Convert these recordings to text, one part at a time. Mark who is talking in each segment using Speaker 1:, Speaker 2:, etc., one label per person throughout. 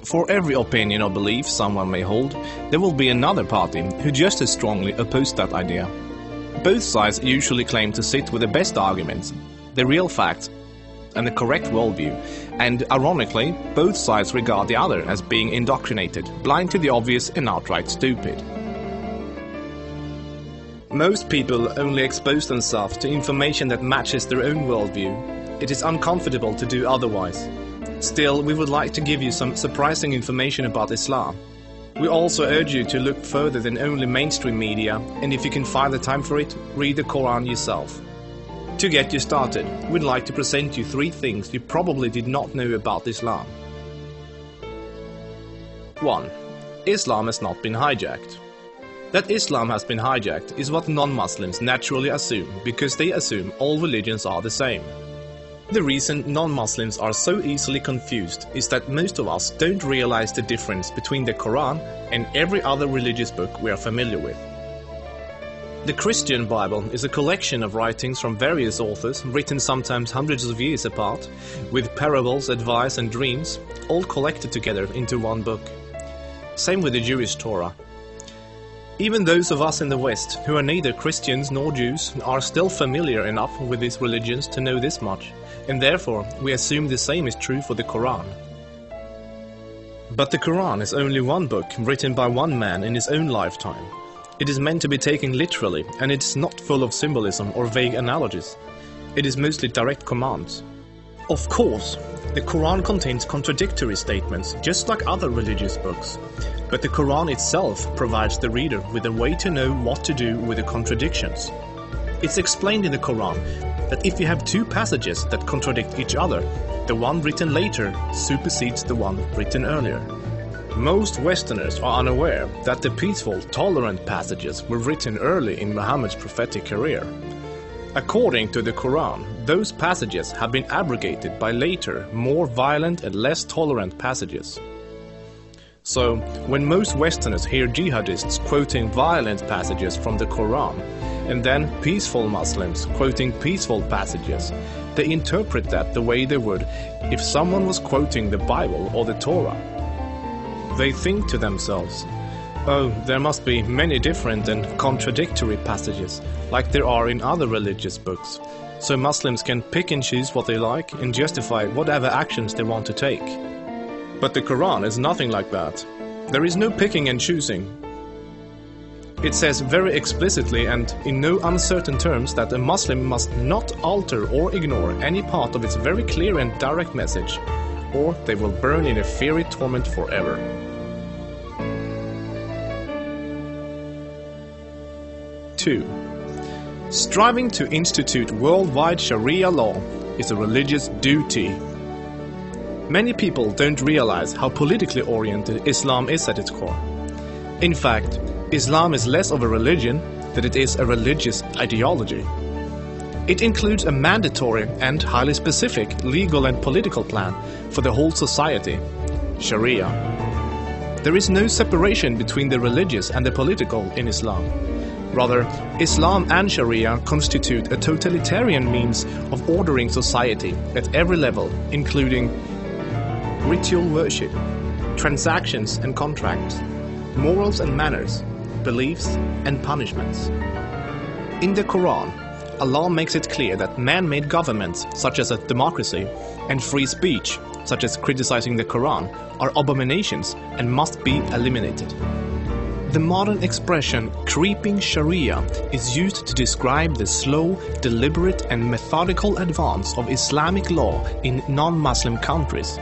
Speaker 1: For every opinion or belief someone may hold, there will be another party who just as strongly oppose that idea. Both sides usually claim to sit with the best arguments, the real facts, and the correct worldview, and ironically, both sides regard the other as being indoctrinated, blind to the obvious and outright stupid. Most people only expose themselves to information that matches their own worldview. It is uncomfortable to do otherwise. Still, we would like to give you some surprising information about Islam. We also urge you to look further than only mainstream media, and if you can find the time for it, read the Quran yourself. To get you started, we'd like to present you 3 things you probably did not know about Islam. 1. Islam has not been hijacked. That Islam has been hijacked is what non-Muslims naturally assume, because they assume all religions are the same. The reason non-Muslims are so easily confused is that most of us don't realize the difference between the Quran and every other religious book we are familiar with. The Christian Bible is a collection of writings from various authors, written sometimes hundreds of years apart, with parables, advice and dreams, all collected together into one book. Same with the Jewish Torah. Even those of us in the West, who are neither Christians nor Jews, are still familiar enough with these religions to know this much, and therefore we assume the same is true for the Quran. But the Quran is only one book written by one man in his own lifetime. It is meant to be taken literally, and it is not full of symbolism or vague analogies. It is mostly direct commands. Of course, the Quran contains contradictory statements, just like other religious books. But the Quran itself provides the reader with a way to know what to do with the contradictions. It's explained in the Quran that if you have 2 passages that contradict each other, the one written later supersedes the one written earlier. Most Westerners are unaware that the peaceful, tolerant passages were written early in Muhammad's prophetic career. According to the Quran, those passages have been abrogated by later, more violent and less tolerant passages. So, when most Westerners hear jihadists quoting violent passages from the Quran, and then peaceful Muslims quoting peaceful passages, they interpret that the way they would if someone was quoting the Bible or the Torah. They think to themselves, oh, there must be many different and contradictory passages, like there are in other religious books, so Muslims can pick and choose what they like and justify whatever actions they want to take. But the Quran is nothing like that. There is no picking and choosing. It says very explicitly and in no uncertain terms that a Muslim must not alter or ignore any part of its very clear and direct message, or they will burn in a fiery torment forever. 2. Striving to institute worldwide Sharia law is a religious duty. Many people don't realize how politically oriented Islam is at its core. In fact, Islam is less of a religion than it is a religious ideology. It includes a mandatory and highly specific legal and political plan for the whole society, Sharia. There is no separation between the religious and the political in Islam. Rather, Islam and Sharia constitute a totalitarian means of ordering society at every level, including ritual worship, transactions and contracts, morals and manners, beliefs and punishments. In the Quran, Allah makes it clear that man-made governments, such as a democracy, and free speech, such as criticizing the Quran, are abominations and must be eliminated. The modern expression creeping Sharia is used to describe the slow, deliberate and methodical advance of Islamic law in non-Muslim countries.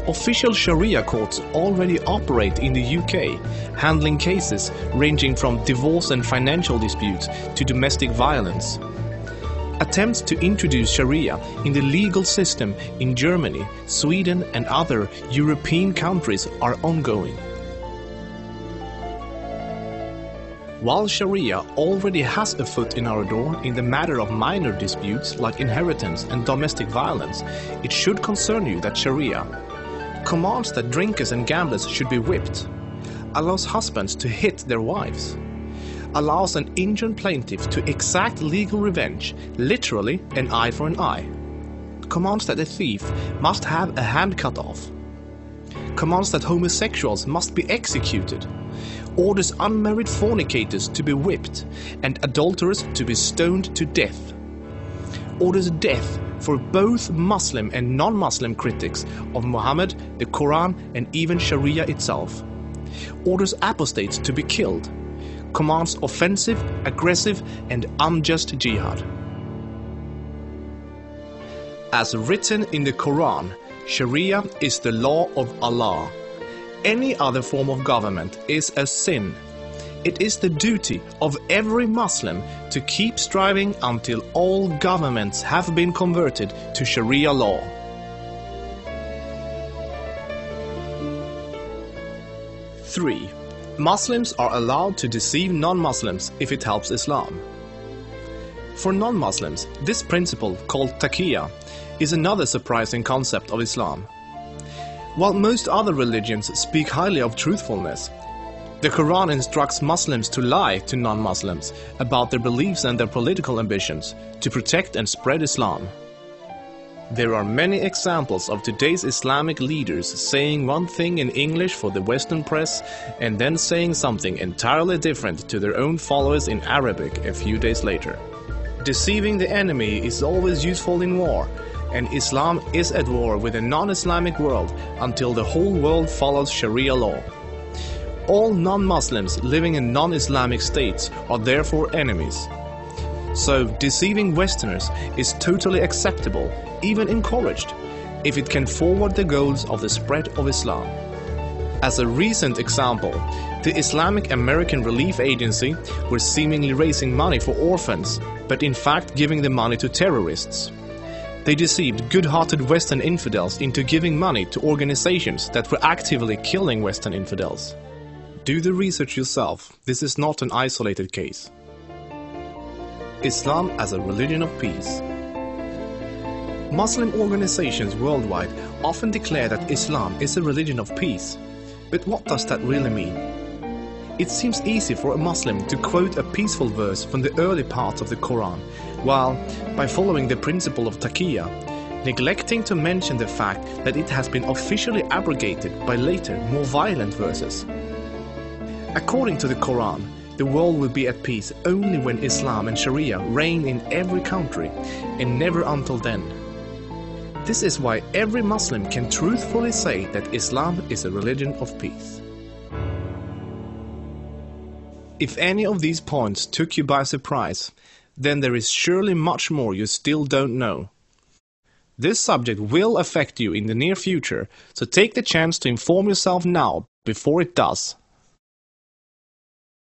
Speaker 1: Official Sharia courts already operate in the UK, handling cases ranging from divorce and financial disputes to domestic violence. Attempts to introduce Sharia in the legal system in Germany, Sweden and other European countries are ongoing. While Sharia already has a foot in our door in the matter of minor disputes like inheritance and domestic violence, it should concern you that Sharia commands that drinkers and gamblers should be whipped, allows husbands to hit their wives, allows an injured plaintiff to exact legal revenge, literally an eye for an eye, commands that a thief must have a hand cut off, commands that homosexuals must be executed, orders unmarried fornicators to be whipped and adulterers to be stoned to death, orders death for both Muslim and non-Muslim critics of Muhammad, the Quran and even Sharia itself, orders apostates to be killed, commands offensive, aggressive and unjust jihad. As written in the Quran, Sharia is the law of Allah. Any other form of government is a sin. It is the duty of every Muslim to keep striving until all governments have been converted to Sharia law. Three, Muslims are allowed to deceive non-Muslims if it helps Islam. For non-Muslims, this principle, called taqiyya, is another surprising concept of Islam. While most other religions speak highly of truthfulness, the Quran instructs Muslims to lie to non-Muslims about their beliefs and their political ambitions to protect and spread Islam. There are many examples of today's Islamic leaders saying one thing in English for the Western press and then saying something entirely different to their own followers in Arabic a few days later. Deceiving the enemy is always useful in war, and Islam is at war with a non-Islamic world until the whole world follows Sharia law. All non-Muslims living in non-Islamic states are therefore enemies. So deceiving Westerners is totally acceptable, even encouraged, if it can forward the goals of the spread of Islam. As a recent example, the Islamic American Relief Agency were seemingly raising money for orphans, but in fact giving the money to terrorists. They deceived good-hearted Western infidels into giving money to organizations that were actively killing Western infidels. Do the research yourself, this is not an isolated case. Islam as a religion of peace. Muslim organizations worldwide often declare that Islam is a religion of peace. But what does that really mean? It seems easy for a Muslim to quote a peaceful verse from the early parts of the Quran, while, by following the principle of taqiyya, neglecting to mention the fact that it has been officially abrogated by later, more violent verses. According to the Quran, the world will be at peace only when Islam and Sharia reign in every country, and never until then. This is why every Muslim can truthfully say that Islam is a religion of peace. If any of these points took you by surprise, then there is surely much more you still don't know. This subject will affect you in the near future, so take the chance to inform yourself now before it does.